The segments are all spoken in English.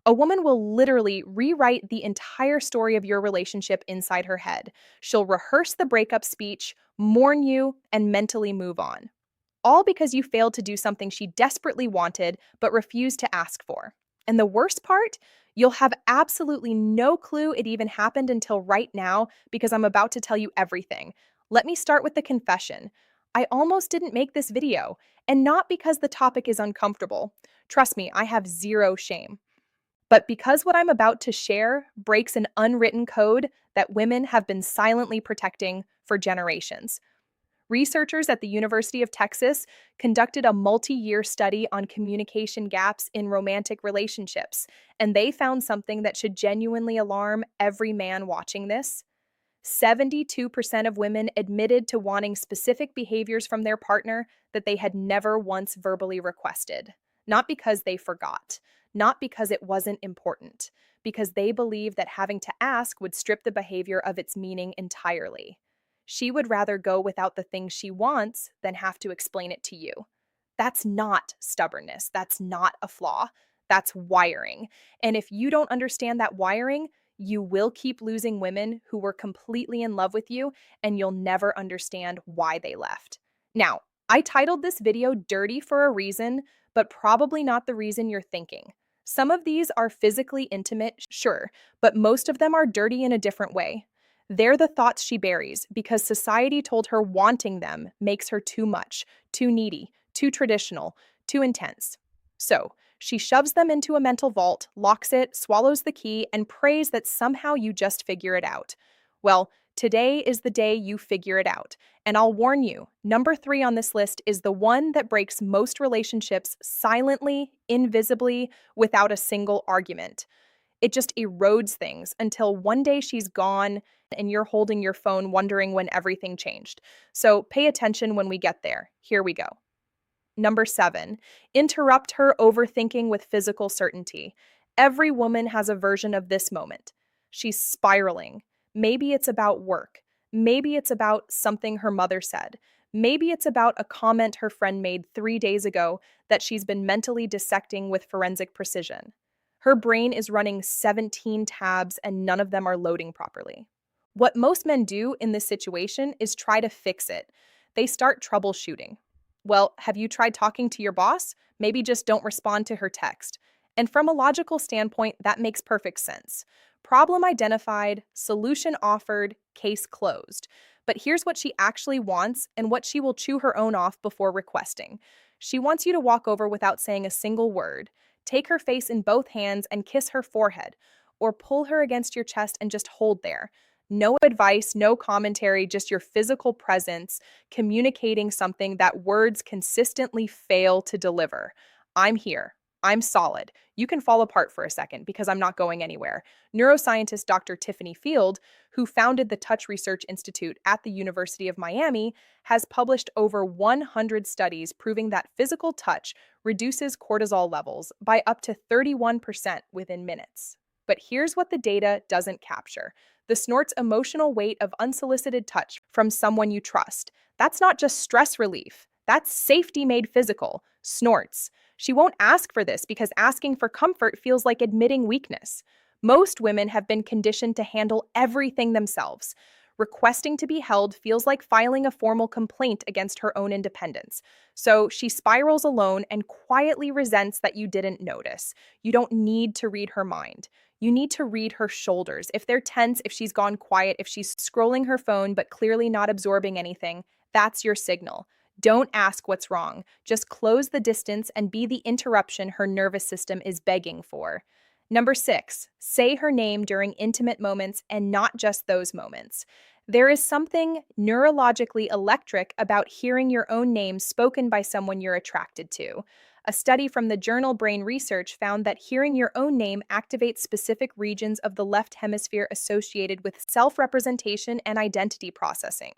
A woman will literally rewrite the entire story of your relationship inside her head. She'll rehearse the breakup speech, mourn you, and mentally move on. All because you failed to do something she desperately wanted but refused to ask for. And the worst part? You'll have absolutely no clue it even happened until right now because I'm about to tell you everything. Let me start with the confession. I almost didn't make this video, and not because the topic is uncomfortable. Trust me, I have zero shame. But because what I'm about to share breaks an unwritten code that women have been silently protecting for generations. Researchers at the University of Texas conducted a multi year study on communication gaps in romantic relationships, and they found something that should genuinely alarm every man watching this. 72% of women admitted to wanting specific behaviors from their partner that they had never once verbally requested. Not because they forgot, not because it wasn't important, because they believed that having to ask would strip the behavior of its meaning entirely. She would rather go without the things she wants than have to explain it to you. That's not stubbornness. That's not a flaw. That's wiring. And if you don't understand that wiring, you will keep losing women who were completely in love with you, and you'll never understand why they left. Now, I titled this video Dirty for a reason, but probably not the reason you're thinking. Some of these are physically intimate, sure, but most of them are dirty in a different way. They're the thoughts she buries because society told her wanting them makes her too much, too needy, too traditional, too intense. So, she shoves them into a mental vault, locks it, swallows the key, and prays that somehow you just figure it out. Well, today is the day you figure it out. And I'll warn you, number 3 on this list is the one that breaks most relationships silently, invisibly, without a single argument. It just erodes things until one day she's gone and you're holding your phone wondering when everything changed. So pay attention when we get there. Here we go. Number 7, interrupt her overthinking with physical certainty. Every woman has a version of this moment. She's spiraling. Maybe it's about work. Maybe it's about something her mother said. Maybe it's about a comment her friend made 3 days ago that she's been mentally dissecting with forensic precision. Her brain is running 17 tabs and none of them are loading properly. What most men do in this situation is try to fix it. They start troubleshooting. Well, have you tried talking to your boss? Maybe just don't respond to her text. And from a logical standpoint, that makes perfect sense. Problem identified, solution offered, case closed. But here's what she actually wants and what she will chew her own off before requesting. She wants you to walk over without saying a single word. Take her face in both hands and kiss her forehead, or pull her against your chest and just hold there. No advice, no commentary, just your physical presence communicating something that words consistently fail to deliver. I'm here. I'm solid. You can fall apart for a second because I'm not going anywhere. Neuroscientist Dr. Tiffany Field, who founded the Touch Research Institute at the University of Miami, has published over 100 studies proving that physical touch reduces cortisol levels by up to 31% within minutes. But here's what the data doesn't capture: the snort's emotional weight of unsolicited touch from someone you trust. That's not just stress relief. That's safety made physical. Snorts. She won't ask for this because asking for comfort feels like admitting weakness. Most women have been conditioned to handle everything themselves. Requesting to be held feels like filing a formal complaint against her own independence. So she spirals alone and quietly resents that you didn't notice. You don't need to read her mind. You need to read her shoulders. If they're tense, if she's gone quiet, if she's scrolling her phone but clearly not absorbing anything, that's your signal. Don't ask what's wrong. Just close the distance and be the interruption her nervous system is begging for. Number 6, say her name during intimate moments and not just those moments. There is something neurologically electric about hearing your own name spoken by someone you're attracted to. A study from the journal Brain Research found that hearing your own name activates specific regions of the left hemisphere associated with self-representation and identity processing.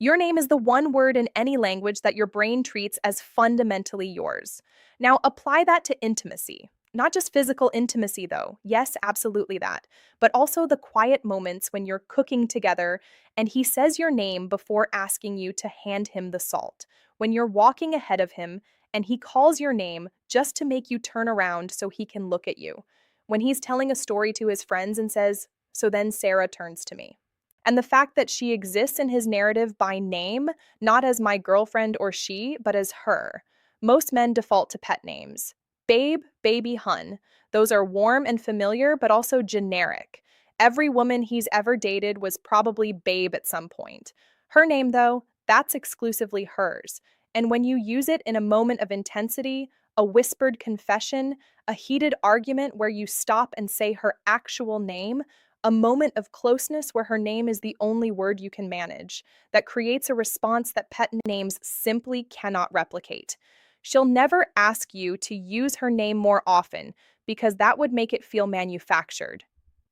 Your name is the one word in any language that your brain treats as fundamentally yours. Now, apply that to intimacy. Not just physical intimacy, though. Yes, absolutely that. But also the quiet moments when you're cooking together and he says your name before asking you to hand him the salt. When you're walking ahead of him and he calls your name just to make you turn around so he can look at you. when he's telling a story to his friends and says, "So then Sarah turns to me." And the fact that she exists in his narrative by name, not as my girlfriend or she, but as her. Most men default to pet names. Babe, baby, hun. Those are warm and familiar, but also generic. Every woman he's ever dated was probably Babe at some point. Her name, though, that's exclusively hers. And when you use it in a moment of intensity, a whispered confession, a heated argument where you stop and say her actual name, a moment of closeness where her name is the only word you can manage, that creates a response that pet names simply cannot replicate. She'll never ask you to use her name more often because that would make it feel manufactured.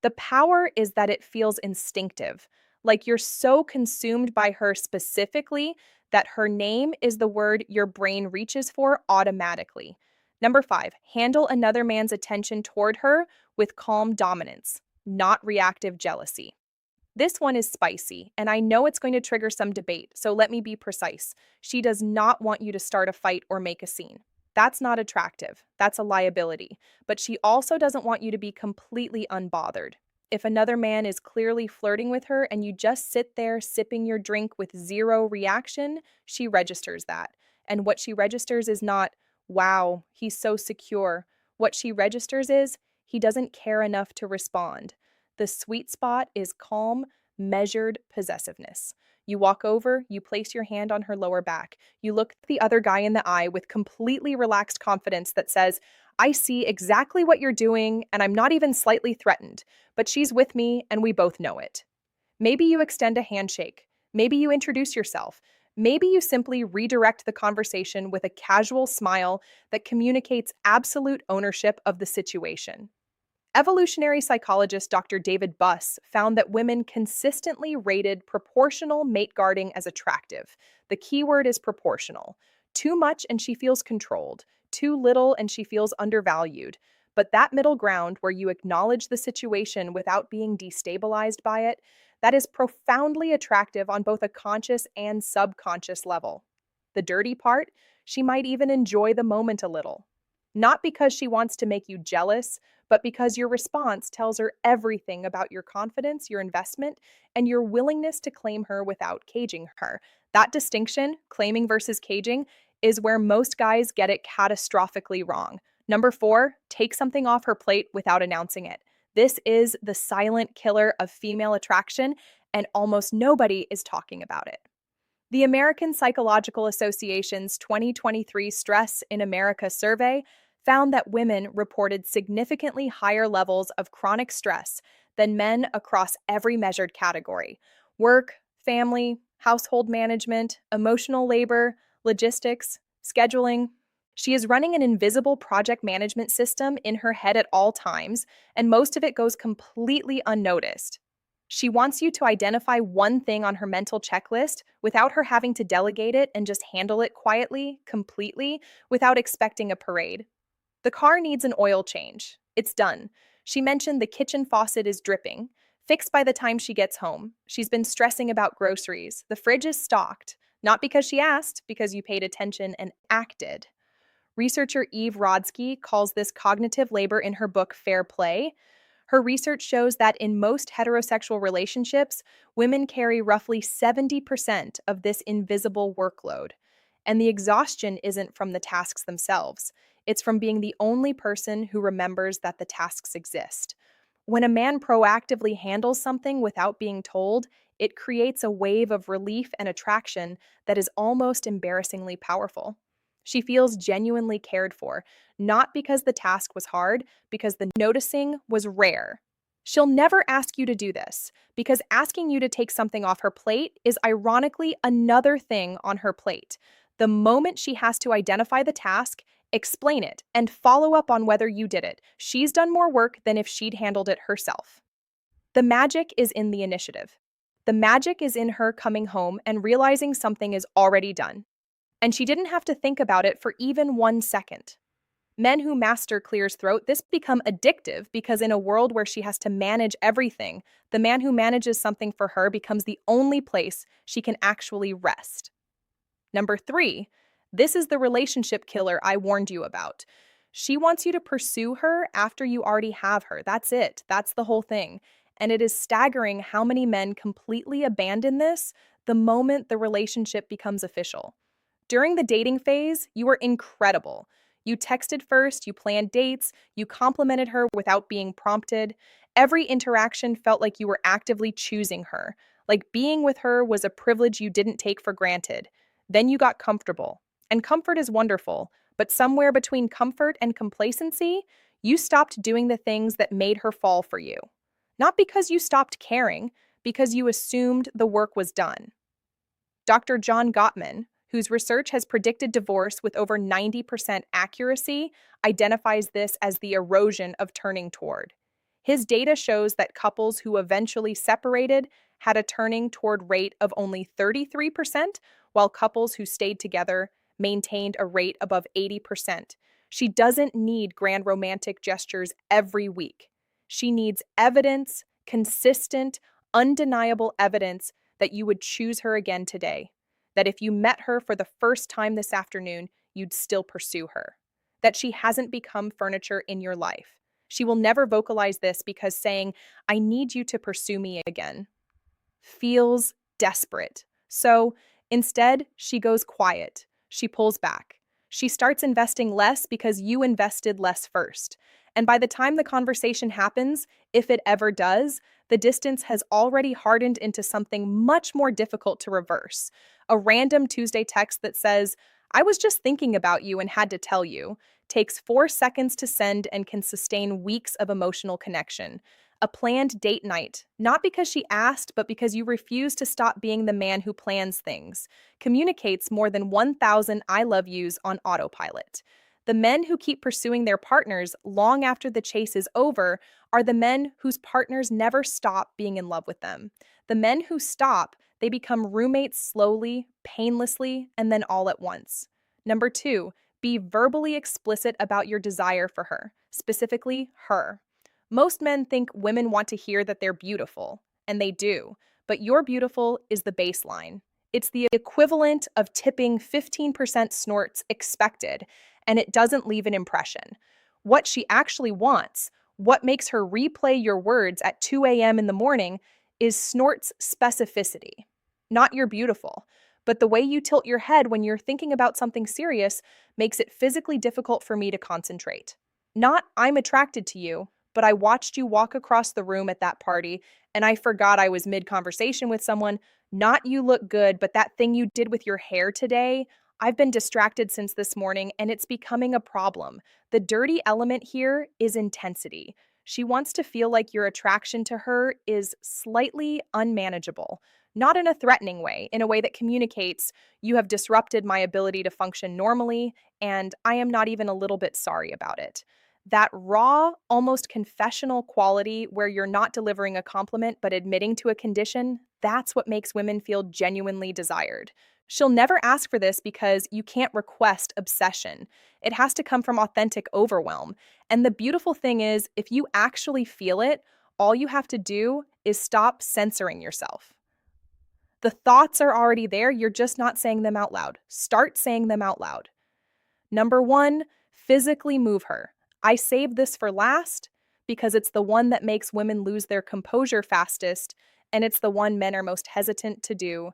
The power is that it feels instinctive, like you're so consumed by her specifically that her name is the word your brain reaches for automatically. Number 5, handle another man's attention toward her with calm dominance, not reactive jealousy. This one is spicy, and I know it's going to trigger some debate, so let me be precise. She does not want you to start a fight or make a scene. That's not attractive. That's a liability. But she also doesn't want you to be completely unbothered. If another man is clearly flirting with her and you just sit there sipping your drink with zero reaction, she registers that. And what she registers is not, "Wow, he's so secure." What she registers is, "He doesn't care enough to respond." The sweet spot is calm, measured possessiveness. You walk over, you place your hand on her lower back. You look the other guy in the eye with completely relaxed confidence that says, "I see exactly what you're doing, and I'm not even slightly threatened, but she's with me, and we both know it." Maybe you extend a handshake. Maybe you introduce yourself. Maybe you simply redirect the conversation with a casual smile that communicates absolute ownership of the situation. Evolutionary psychologist Dr. David Buss found that women consistently rated proportional mate guarding as attractive. The key word is proportional. Too much and she feels controlled, too little and she feels undervalued. But that middle ground where you acknowledge the situation without being destabilized by it, that is profoundly attractive on both a conscious and subconscious level. The dirty part, she might even enjoy the moment a little. Not because she wants to make you jealous, but because your response tells her everything about your confidence, your investment, and your willingness to claim her without caging her. That distinction, claiming versus caging, is where most guys get it catastrophically wrong. Number 4, take something off her plate without announcing it. This is the silent killer of female attraction, and almost nobody is talking about it. The American Psychological Association's 2023 Stress in America survey found that women reported significantly higher levels of chronic stress than men across every measured category: work, family, household management, emotional labor, logistics, scheduling. She is running an invisible project management system in her head at all times, and most of it goes completely unnoticed. She wants you to identify one thing on her mental checklist without her having to delegate it and just handle it quietly, completely, without expecting a parade. The car needs an oil change. It's done. She mentioned the kitchen faucet is dripping. Fixed by the time she gets home. She's been stressing about groceries. The fridge is stocked. Not because she asked, because you paid attention and acted. Researcher Eve Rodsky calls this cognitive labor in her book Fair Play. Her research shows that in most heterosexual relationships, women carry roughly 70% of this invisible workload. And the exhaustion isn't from the tasks themselves. It's from being the only person who remembers that the tasks exist. When a man proactively handles something without being told, it creates a wave of relief and attraction that is almost embarrassingly powerful. She feels genuinely cared for, not because the task was hard, because the noticing was rare. She'll never ask you to do this, because asking you to take something off her plate is ironically another thing on her plate. The moment she has to identify the task, explain it, and follow up on whether you did it, she's done more work than if she'd handled it herself. The magic is in the initiative. The magic is in her coming home and realizing something is already done. And she didn't have to think about it for even 1 second. Men who master Clear's throat, this become addictive because in a world where she has to manage everything, the man who manages something for her becomes the only place she can actually rest. Number 3, this is the relationship killer I warned you about. She wants you to pursue her after you already have her. That's it. That's the whole thing. And it is staggering how many men completely abandon this the moment the relationship becomes official. During the dating phase, you were incredible. You texted first, you planned dates, you complimented her without being prompted. Every interaction felt like you were actively choosing her, like being with her was a privilege you didn't take for granted. Then you got comfortable. And comfort is wonderful, but somewhere between comfort and complacency, you stopped doing the things that made her fall for you. Not because you stopped caring, because you assumed the work was done. Dr. John Gottman, whose research has predicted divorce with over 90% accuracy, identifies this as the erosion of turning toward. His data shows that couples who eventually separated had a turning toward rate of only 33%, while couples who stayed together maintained a rate above 80%. She doesn't need grand romantic gestures every week. She needs evidence, consistent, undeniable evidence that you would choose her again today, that if you met her for the first time this afternoon, you'd still pursue her, that she hasn't become furniture in your life. She will never vocalize this because saying, I need you to pursue me again, feels desperate. So instead, she goes quiet. She pulls back. She starts investing less because you invested less first. And by the time the conversation happens, if it ever does, the distance has already hardened into something much more difficult to reverse. A random Tuesday text that says, I was just thinking about you and had to tell you, takes 4 seconds to send and can sustain weeks of emotional connection. A planned date night, not because she asked, but because you refuse to stop being the man who plans things, communicates more than 1,000 I love yous on autopilot. The men who keep pursuing their partners long after the chase is over are the men whose partners never stop being in love with them. The men who stop, they become roommates slowly, painlessly, and then all at once. Number 2, be verbally explicit about your desire for her, specifically her. Most men think women want to hear that they're beautiful, and they do, but your beautiful is the baseline. It's the equivalent of tipping 15% snorts expected, and it doesn't leave an impression. What she actually wants, what makes her replay your words at 2 a.m. in the morning, is snorts specificity. Not you're beautiful, but the way you tilt your head when you're thinking about something serious makes it physically difficult for me to concentrate. Not I'm attracted to you, but I watched you walk across the room at that party and I forgot I was mid conversation with someone. Not you look good, but that thing you did with your hair today, I've been distracted since this morning and it's becoming a problem. The dirty element here is intensity. She wants to feel like your attraction to her is slightly unmanageable, not in a threatening way, in a way that communicates, you have disrupted my ability to function normally, and I am not even a little bit sorry about it. That raw, almost confessional quality where you're not delivering a compliment but admitting to a condition, that's what makes women feel genuinely desired. She'll never ask for this because you can't request obsession. It has to come from authentic overwhelm. And the beautiful thing is, if you actually feel it, all you have to do is stop censoring yourself. The thoughts are already there, you're just not saying them out loud. Start saying them out loud. Number 1, physically move her. I saved this for last because it's the one that makes women lose their composure fastest, and it's the one men are most hesitant to do.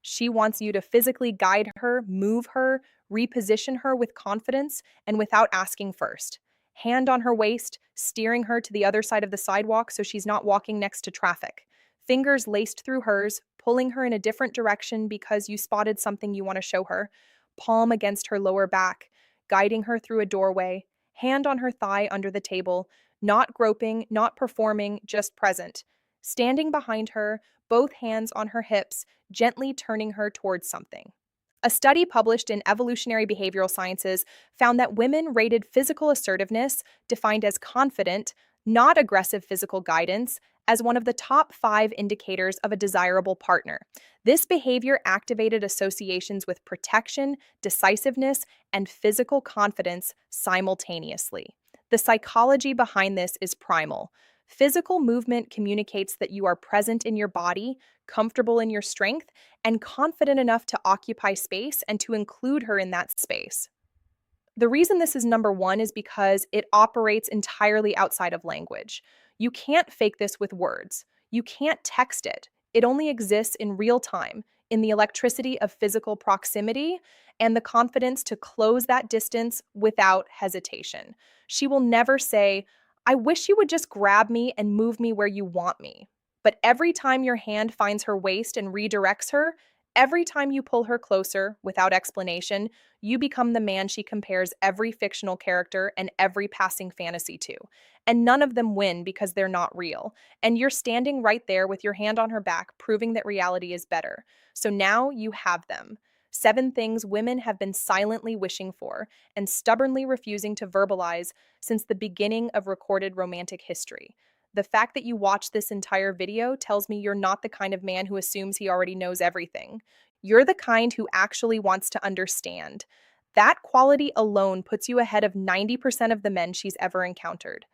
She wants you to physically guide her, move her, reposition her with confidence and without asking first. Hand on her waist, steering her to the other side of the sidewalk so she's not walking next to traffic. Fingers laced through hers, pulling her in a different direction because you spotted something you want to show her. Palm against her lower back, guiding her through a doorway. Hand on her thigh under the table, not groping, not performing, just present. Standing behind her, both hands on her hips, gently turning her towards something. A study published in Evolutionary Behavioral Sciences found that women rated physical assertiveness, defined as confident, not aggressive physical guidance, as one of the top 5 indicators of a desirable partner. This behavior activated associations with protection, decisiveness, and physical confidence simultaneously. The psychology behind this is primal. Physical movement communicates that you are present in your body, comfortable in your strength, and confident enough to occupy space and to include her in that space. The reason this is number one is because it operates entirely outside of language. You can't fake this with words. You can't text it. It only exists in real time, in the electricity of physical proximity and the confidence to close that distance without hesitation. She will never say, I wish you would just grab me and move me where you want me. But every time your hand finds her waist and redirects her, every time you pull her closer without explanation, you become the man she compares every fictional character and every passing fantasy to. And none of them win because they're not real. And you're standing right there with your hand on her back, proving that reality is better. So now you have them. 7 things women have been silently wishing for and stubbornly refusing to verbalize since the beginning of recorded romantic history. The fact that you watched this entire video tells me you're not the kind of man who assumes he already knows everything. You're the kind who actually wants to understand. That quality alone puts you ahead of 90% of the men she's ever encountered.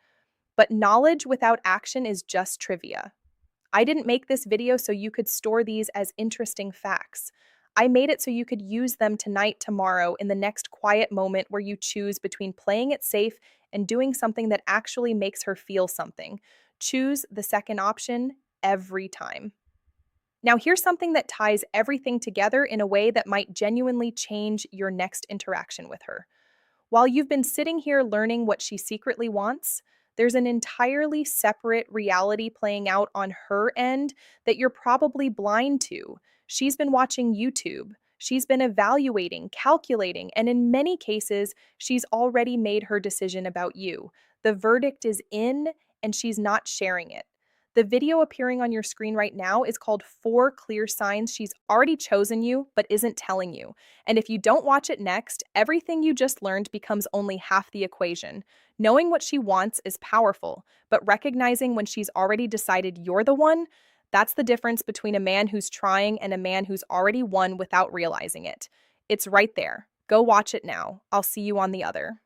But knowledge without action is just trivia. I didn't make this video so you could store these as interesting facts. I made it so you could use them tonight, tomorrow, in the next quiet moment where you choose between playing it safe and doing something that actually makes her feel something. Choose the second option every time. Now, here's something that ties everything together in a way that might genuinely change your next interaction with her. While you've been sitting here learning what she secretly wants, there's an entirely separate reality playing out on her end that you're probably blind to. She's been watching YouTube. She's been evaluating, calculating, and in many cases, she's already made her decision about you. The verdict is in, and she's not sharing it. The video appearing on your screen right now is called 4 Clear Signs She's Already Chosen You but Isn't Telling You. And if you don't watch it next, everything you just learned becomes only half the equation. Knowing what she wants is powerful, but recognizing when she's already decided you're the one, that's the difference between a man who's trying and a man who's already won without realizing it. It's right there. Go watch it now. I'll see you on the other.